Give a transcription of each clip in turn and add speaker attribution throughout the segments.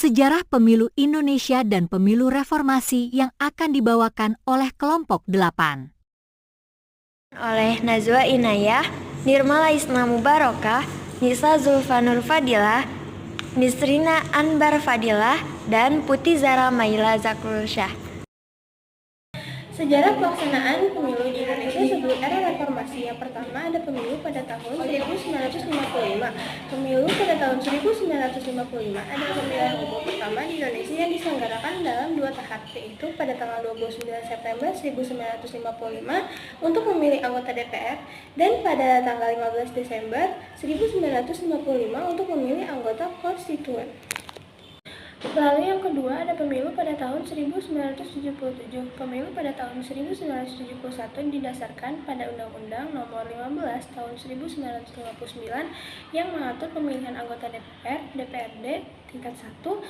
Speaker 1: sejarah pemilu Indonesia dan pemilu reformasi yang akan dibawakan oleh kelompok 8.
Speaker 2: Oleh Najwa Inayah, Nirmala Isma Mubarokah, Nisa Zulfanur Fadilah, Nisrina Anbar Fadilah, dan Putih Zara Maila Zakrulsyah.
Speaker 3: Sejarah pelaksanaan pemilu di Indonesia sebelum era reformasi. Yang pertama ada pemilu pada tahun 1955. Pemilu pada tahun 1955 adalah pemilihan umum pertama di Indonesia yang diselenggarakan dalam 2 tahap, yaitu pada tanggal 29 September 1955 untuk memilih anggota DPR dan pada tanggal 15 Desember 1955 untuk memilih anggota konstituen. Lalu yang kedua ada pemilu pada tahun 1977. Pemilu pada tahun 1971 didasarkan pada Undang-Undang Nomor 15 Tahun 1959 yang mengatur pemilihan anggota DPR, DPRD tingkat 1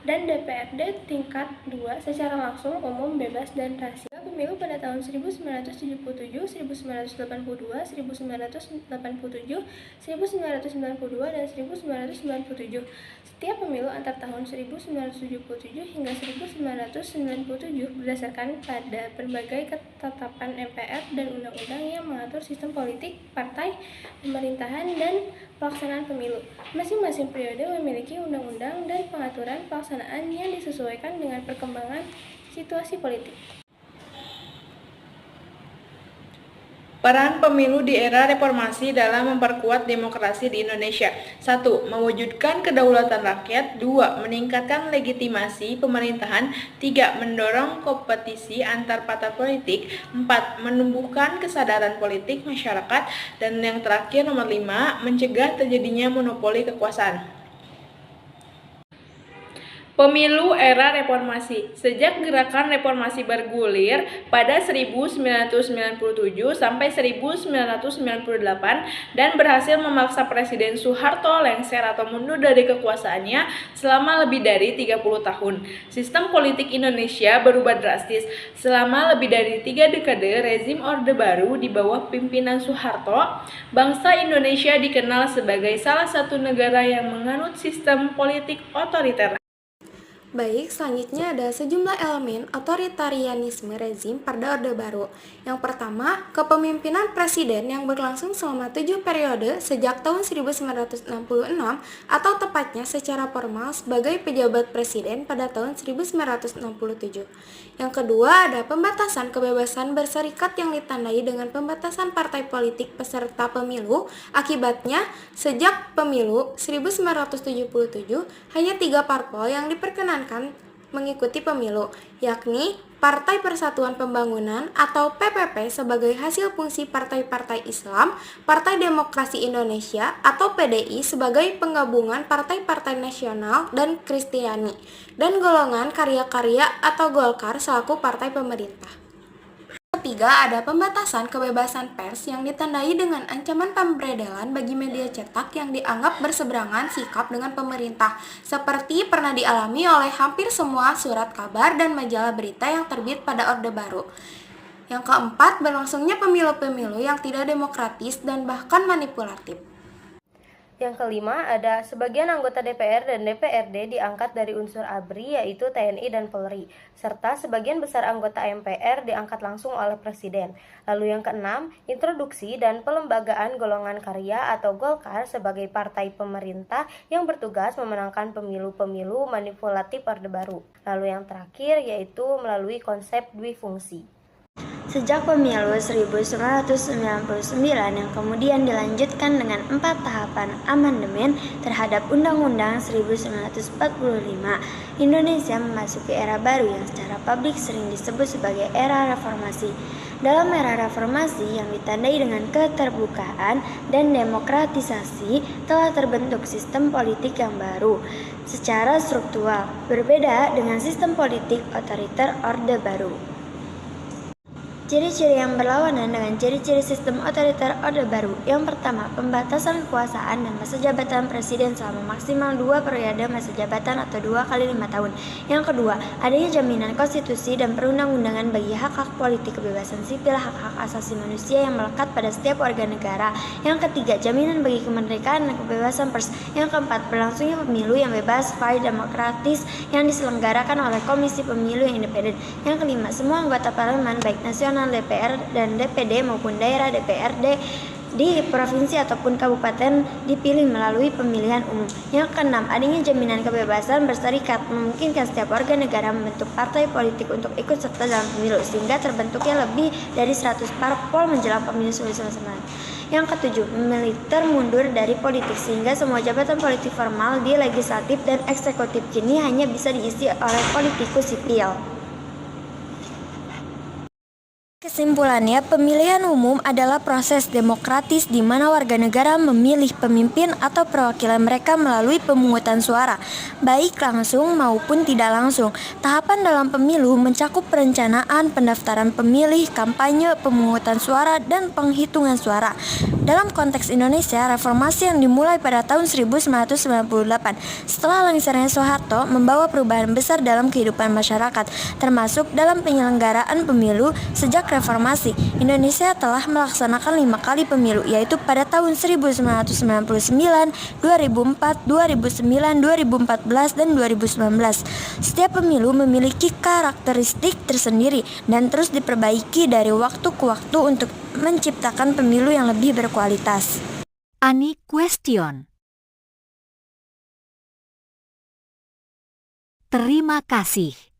Speaker 3: dan DPRD tingkat 2 secara langsung, umum, bebas, dan rahasia. Pemilu pada tahun 1977, 1982, 1987, 1992, dan 1997. Setiap pemilu antar tahun 1977 hingga 1997 berdasarkan pada berbagai ketetapan MPR dan undang-undang yang mengatur sistem politik, partai, pemerintahan, dan pelaksanaan pemilu. Masing-masing periode memiliki undang-undang dan pengaturan pelaksanaan yang disesuaikan dengan perkembangan situasi politik.
Speaker 4: Peran pemilu di era reformasi dalam memperkuat demokrasi di Indonesia. 1. Mewujudkan kedaulatan rakyat. 2. Meningkatkan legitimasi pemerintahan. 3. Mendorong kompetisi antar partai politik. 4. Menumbuhkan kesadaran politik masyarakat. Dan yang terakhir nomor 5. Mencegah terjadinya monopoli kekuasaan. Pemilu era reformasi. Sejak gerakan reformasi bergulir pada 1997 sampai 1998 dan berhasil memaksa Presiden Soeharto lengser atau mundur dari kekuasaannya selama lebih dari 30 tahun. Sistem politik Indonesia berubah drastis. Selama lebih dari 3 dekade rezim Orde Baru di bawah pimpinan Soeharto, bangsa Indonesia dikenal sebagai salah satu negara yang menganut sistem politik otoriter.
Speaker 5: Baik, selanjutnya ada sejumlah elemen otoritarianisme rezim pada Orde Baru. Yang pertama, kepemimpinan presiden yang berlangsung selama 7 periode sejak tahun 1966 atau tepatnya secara formal sebagai pejabat presiden pada tahun 1967. Yang kedua, ada pembatasan kebebasan berserikat yang ditandai dengan pembatasan partai politik peserta pemilu. Akibatnya, sejak pemilu 1977, hanya 3 parpol yang diperkenankan mengikuti pemilu, yakni Partai Persatuan Pembangunan atau PPP sebagai hasil fungsi partai-partai Islam, Partai Demokrasi Indonesia atau PDI sebagai penggabungan partai-partai nasional dan Kristiani, dan golongan karya-karya atau Golkar selaku partai pemerintah. Ketiga, ada pembatasan kebebasan pers yang ditandai dengan ancaman pemberedelan bagi media cetak yang dianggap berseberangan sikap dengan pemerintah, seperti pernah dialami oleh hampir semua surat kabar dan majalah berita yang terbit pada Orde Baru. Yang keempat, berlangsungnya pemilu-pemilu yang tidak demokratis dan bahkan manipulatif.
Speaker 6: Yang kelima, ada sebagian anggota DPR dan DPRD diangkat dari unsur ABRI yaitu TNI dan Polri, serta sebagian besar anggota MPR diangkat langsung oleh Presiden. Lalu yang keenam, introduksi dan pelembagaan golongan karya atau Golkar sebagai partai pemerintah yang bertugas memenangkan pemilu-pemilu manipulatif Orde Baru. Lalu yang terakhir yaitu melalui konsep dwifungsi.
Speaker 2: Sejak pemilu 1999 yang kemudian dilanjutkan dengan 4 tahapan amandemen terhadap Undang-Undang 1945, Indonesia memasuki era baru yang secara publik sering disebut sebagai era reformasi. Dalam era reformasi yang ditandai dengan keterbukaan dan demokratisasi, telah terbentuk sistem politik yang baru secara struktural, berbeda dengan sistem politik otoriter Orde Baru. Ciri-ciri yang berlawanan dengan ciri-ciri sistem otoriter Orde Baru. Yang pertama, pembatasan kekuasaan dan masa jabatan presiden selama maksimal 2 periode masa jabatan atau 2 kali 5 tahun. Yang kedua, adanya jaminan konstitusi dan perundang-undangan bagi hak-hak politik, kebebasan sipil, hak-hak asasi manusia yang melekat pada setiap warga negara. Yang ketiga, jaminan bagi kemerdekaan dan kebebasan pers. Yang keempat, berlangsungnya pemilu yang bebas, fair, demokratis yang diselenggarakan oleh Komisi Pemilu yang independen. Yang kelima, semua anggota parlemen baik nasional DPR dan DPD maupun daerah DPRD di provinsi ataupun kabupaten dipilih melalui pemilihan umum. Yang keenam, adanya jaminan kebebasan berserikat memungkinkan setiap warga negara membentuk partai politik untuk ikut serta dalam pemilu sehingga terbentuknya lebih dari 100 parpol menjelang pemilu 1999. Yang ketujuh, militer mundur dari politik sehingga semua jabatan politik formal di legislatif dan eksekutif kini hanya bisa diisi oleh politikus sipil. Kesimpulannya, pemilihan umum adalah proses demokratis di mana warga negara memilih pemimpin atau perwakilan mereka melalui pemungutan suara, baik langsung maupun tidak langsung. Tahapan dalam pemilu mencakup perencanaan, pendaftaran pemilih, kampanye, pemungutan suara, dan penghitungan suara. Dalam konteks Indonesia, reformasi yang dimulai pada tahun 1998 setelah lengsernya Soeharto membawa perubahan besar dalam kehidupan masyarakat, termasuk dalam penyelenggaraan pemilu. Sejak reformasi, Indonesia telah melaksanakan 5 kali pemilu, yaitu pada tahun 1999, 2004, 2009, 2014, dan 2019. Setiap pemilu memiliki karakteristik tersendiri dan terus diperbaiki dari waktu ke waktu untuk menciptakan pemilu yang lebih berkualitas.
Speaker 1: Ani Question. Terima kasih.